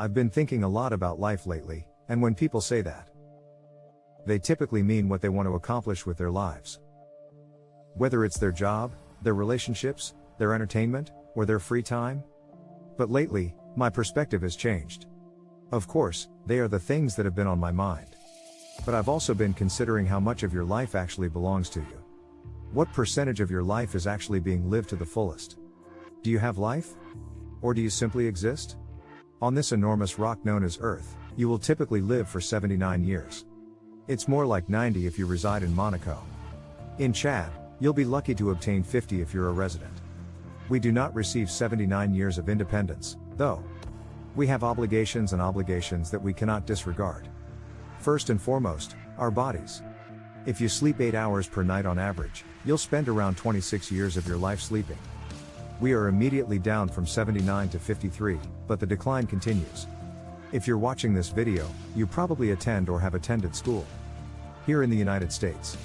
I've been thinking a lot about life lately, and when people say that, they typically mean what they want to accomplish with their lives. Whether it's their job, their relationships, their entertainment, or their free time. But lately, my perspective has changed. Of course, they are the things that have been on my mind. But I've also been considering how much of your life actually belongs to you. What percentage of your life is actually being lived to the fullest? Do you have life? Or do you simply exist? On this enormous rock known as Earth, you will typically live for 79 years. It's more like 90 if you reside in Monaco. In Chad, you'll be lucky to obtain 50 if you're a resident. We do not receive 79 years of independence, though. We have obligations and obligations that we cannot disregard. First and foremost, our bodies. If you sleep 8 hours per night on average, you'll spend around 26 years of your life sleeping. We are immediately down from 79 to 53, but the decline continues. If you're watching this video, you probably attend or have attended school. Here in the United States,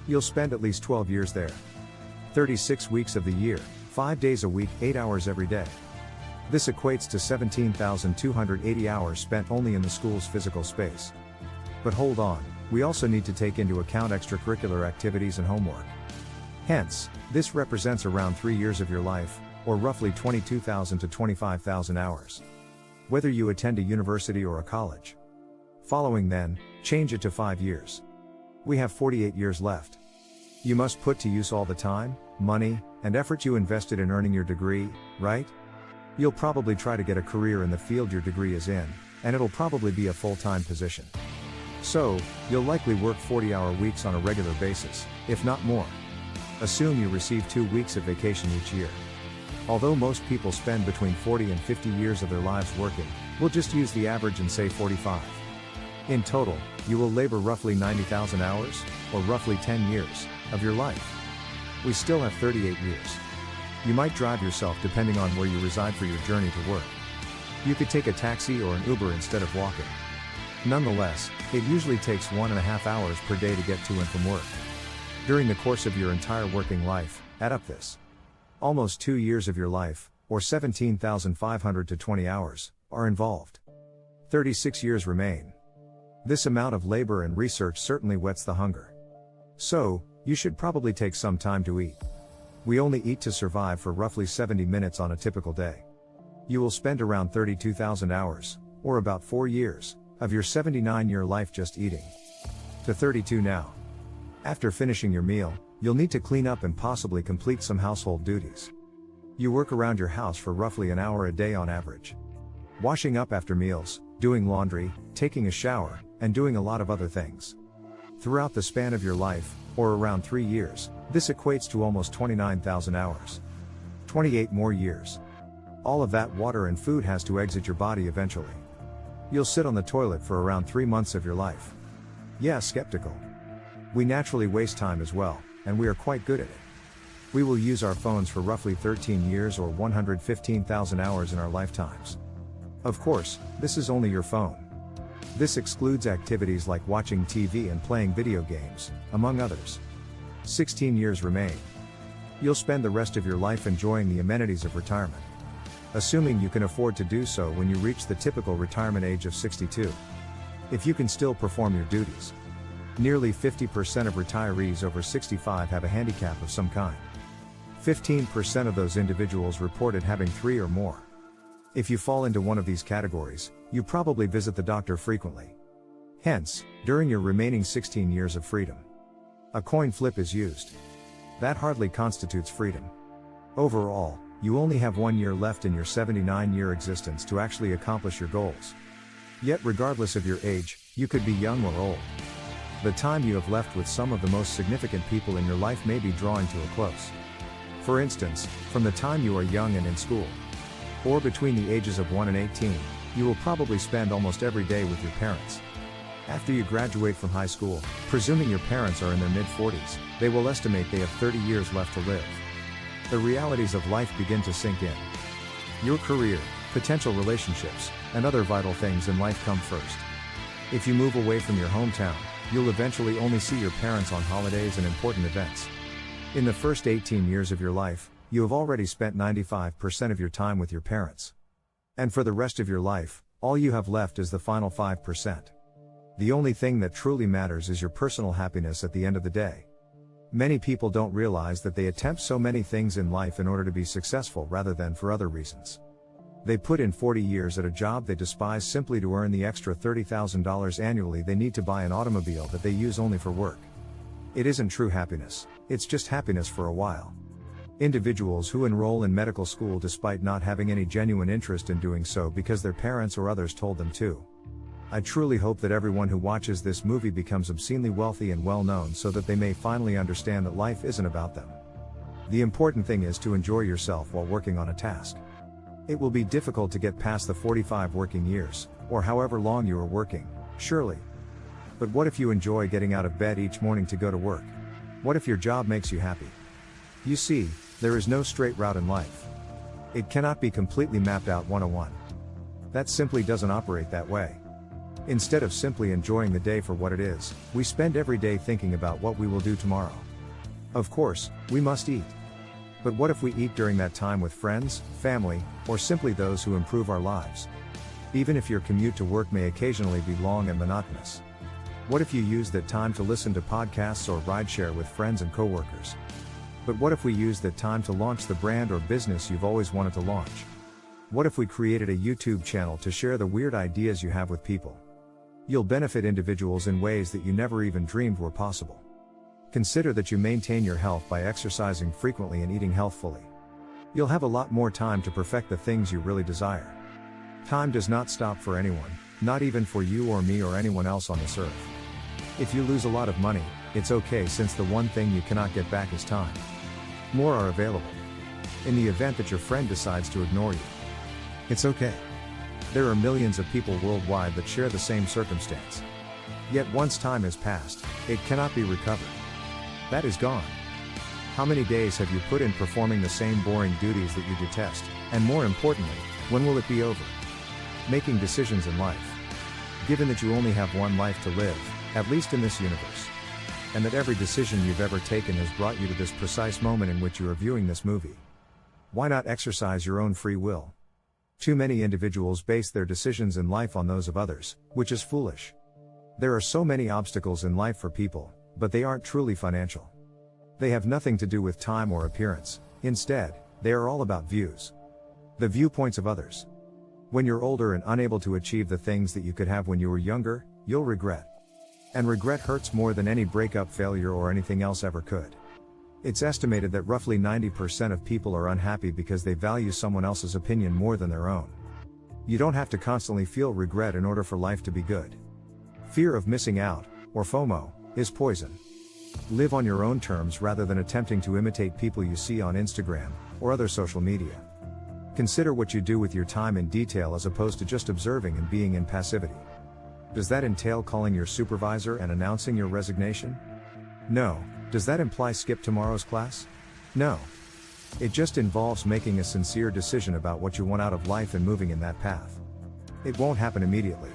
you'll spend at least 12 years there. 36 weeks of the year, 5 days a week, 8 hours every day. This equates to 17,280 hours spent only in the school's physical space. But hold on, we also need to take into account extracurricular activities and homework. Hence, this represents around 3 years of your life, or roughly 22,000 to 25,000 hours. Whether you attend a university or a college. Following then, change it to 5 years. We have 48 years left. You must put to use all the time, money, and effort you invested in earning your degree, right? You'll probably try to get a career in the field your degree is in, and it'll probably be a full-time position. So, you'll likely work 40-hour weeks on a regular basis, if not more. Assume you receive 2 weeks of vacation each year. Although most people spend between 40 and 50 years of their lives working, we'll just use the average and say 45. In total, you will labor roughly 90,000 hours, or roughly 10 years, of your life. We still have 38 years. You might drive yourself depending on where you reside for your journey to work. You could take a taxi or an Uber instead of walking. Nonetheless, it usually takes 1.5 hours per day to get to and from work. During the course of your entire working life, add up this. Almost 2 years of your life, or 17,500 to 20 hours, are involved. 36 years remain. This amount of labor and research certainly whets the hunger. So, you should probably take some time to eat. We only eat to survive for roughly 70 minutes on a typical day. You will spend around 32,000 hours, or about 4 years, of your 79-year life just eating. To 32 now. After finishing your meal, you'll need to clean up and possibly complete some household duties. You work around your house for roughly an hour a day on average. Washing up after meals, doing laundry, taking a shower, and doing a lot of other things. Throughout the span of your life, or around 3 years, this equates to almost 29,000 hours. 28 more years. All of that water and food has to exit your body eventually. You'll sit on the toilet for around 3 months of your life. Yeah, skeptical. We naturally waste time as well, and we are quite good at it. We will use our phones for roughly 13 years or 115,000 hours in our lifetimes. Of course, this is only your phone. This excludes activities like watching TV and playing video games, among others. 16 years remain. You'll spend the rest of your life enjoying the amenities of retirement. Assuming you can afford to do so when you reach the typical retirement age of 62. If you can still perform your duties. Nearly 50% of retirees over 65 have a handicap of some kind. 15% of those individuals reported having 3 or more. If you fall into one of these categories, you probably visit the doctor frequently. Hence, during your remaining 16 years of freedom, a coin flip is used. That hardly constitutes freedom. Overall, you only have 1 year left in your 79-year existence to actually accomplish your goals. Yet regardless of your age, you could be young or old. The time you have left with some of the most significant people in your life may be drawing to a close. For instance, from the time you are young and in school, or between the ages of 1 and 18, you will probably spend almost every day with your parents. After you graduate from high school, presuming your parents are in their mid-40s, they will estimate they have 30 years left to live. The realities of life begin to sink in. Your career, potential relationships, and other vital things in life come first. If you move away from your hometown, you'll eventually only see your parents on holidays and important events. In the first 18 years of your life, you have already spent 95% of your time with your parents. And for the rest of your life, All you have left is the final 5%. The only thing that truly matters is your personal happiness at the end of the day. Many people don't realize that they attempt so many things in life in order to be successful rather than for other reasons. They put in 40 years at a job they despise simply to earn the extra $30,000 annually they need to buy an automobile that they use only for work. It isn't true happiness, it's just happiness for a while. Individuals who enroll in medical school despite not having any genuine interest in doing so because their parents or others told them to. I truly hope that everyone who watches this movie becomes obscenely wealthy and well known so that they may finally understand that life isn't about them. The important thing is to enjoy yourself while working on a task. It will be difficult to get past the 45 working years, or however long you are working, surely. But what if you enjoy getting out of bed each morning to go to work? What if your job makes you happy? You see, there is no straight route in life. It cannot be completely mapped out 101. That simply doesn't operate that way. Instead of simply enjoying the day for what it is, we spend every day thinking about what we will do tomorrow. Of course, we must eat. But what if we eat during that time with friends, family, or simply those who improve our lives? Even if your commute to work may occasionally be long and monotonous. What if you use that time to listen to podcasts or rideshare with friends and coworkers? But what if we use that time to launch the brand or business you've always wanted to launch? What if we created a YouTube channel to share the weird ideas you have with people? You'll benefit individuals in ways that you never even dreamed were possible. Consider that you maintain your health by exercising frequently and eating healthfully. You'll have a lot more time to perfect the things you really desire. Time does not stop for anyone, not even for you or me or anyone else on this earth. If you lose a lot of money, it's okay since the one thing you cannot get back is time. More are available. In the event that your friend decides to ignore you, it's okay. There are millions of people worldwide that share the same circumstance. Yet once time has passed, it cannot be recovered. That is gone. How many days have you put in performing the same boring duties that you detest, and more importantly, when will it be over? Making decisions in life. Given that you only have one life to live, at least in this universe, and that every decision you've ever taken has brought you to this precise moment in which you are viewing this movie, why not exercise your own free will? Too many individuals base their decisions in life on those of others, which is foolish. There are so many obstacles in life for people, but they aren't truly financial. They have nothing to do with time or appearance. Instead, they are all about views. The viewpoints of others. When you're older and unable to achieve the things that you could have when you were younger, you'll regret. And regret hurts more than any breakup, failure, or anything else ever could. It's estimated that roughly 90% of people are unhappy because they value someone else's opinion more than their own. You don't have to constantly feel regret in order for life to be good. Fear of missing out, or FOMO, is poison. Live on your own terms rather than attempting to imitate people you see on Instagram, or other social media. Consider what you do with your time in detail as opposed to just observing and being in passivity. Does that entail calling your supervisor and announcing your resignation? No. Does that imply skip tomorrow's class? No. It just involves making a sincere decision about what you want out of life and moving in that path. It won't happen immediately.